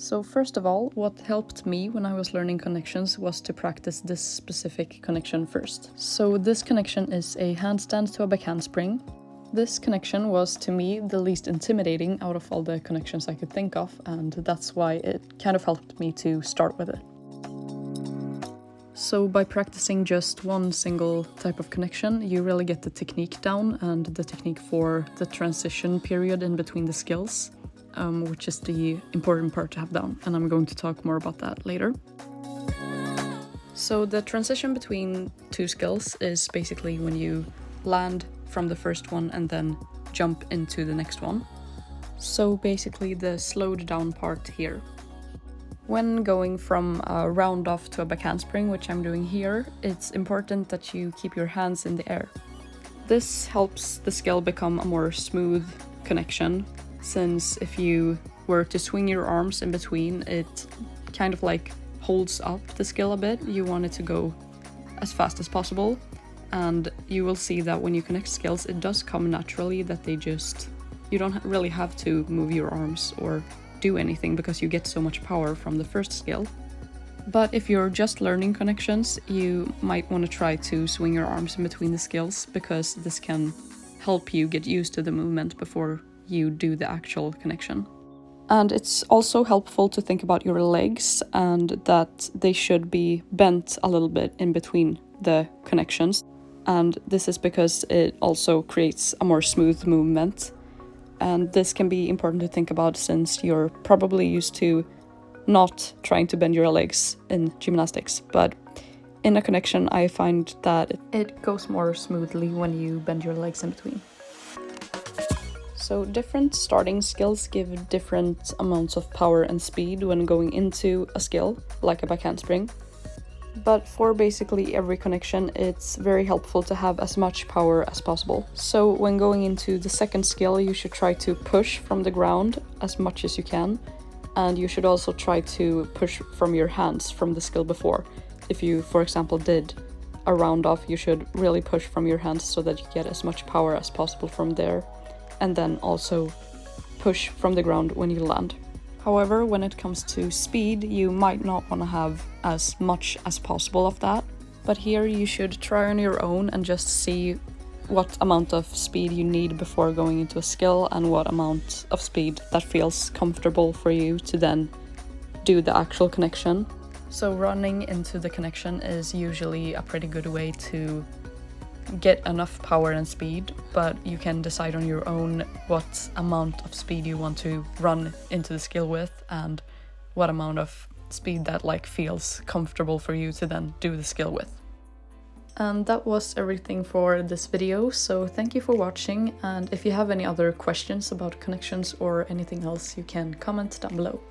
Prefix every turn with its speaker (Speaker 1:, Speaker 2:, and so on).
Speaker 1: So first of all, what helped me when I was learning connections was to practice this specific connection first. So this connection is a handstand to a back handspring. This connection was, to me, the least intimidating out of all the connections I could think of, and that's why it kind of helped me to start with it. So by practicing just one single type of connection, you really get the technique down and the technique for the transition period in between the skills. Which is the important part to have down, and I'm going to talk more about that later. So the transition between two skills is basically when you land from the first one and then jump into the next one. So basically the slowed down part here. When going from a round off to a back handspring, which I'm doing here, it's important that you keep your hands in the air. This helps the skill become a more smooth connection, since if you were to swing your arms in between, it kind of like holds up the skill a bit. You want it to go as fast as possible, and you will see that when you connect skills, it does come naturally, that you don't really have to move your arms or do anything because you get so much power from the first skill. But if you're just learning connections, you might want to try to swing your arms in between the skills, because this can help you get used to the movement before you do the actual connection. And it's also helpful to think about your legs and that they should be bent a little bit in between the connections. And this is because it also creates a more smooth movement. And this can be important to think about since you're probably used to not trying to bend your legs in gymnastics. But in a connection, I find that it goes more smoothly when you bend your legs in between. So different starting skills give different amounts of power and speed when going into a skill, like a back handspring. But for basically every connection, it's very helpful to have as much power as possible. So when going into the second skill, you should try to push from the ground as much as you can. And you should also try to push from your hands from the skill before. If you, for example, did a round off, you should really push from your hands so that you get as much power as possible from there. And then also push from the ground when you land. However, when it comes to speed, you might not want to have as much as possible of that. But here you should try on your own and just see what amount of speed you need before going into a skill and what amount of speed that feels comfortable for you to then do the actual connection. So running into the connection is usually a pretty good way to get enough power and speed, but you can decide on your own what amount of speed you want to run into the skill with and what amount of speed that feels comfortable for you to then do the skill with. And that was everything for this video, so thank you for watching, and if you have any other questions about connections or anything else, you can comment down below.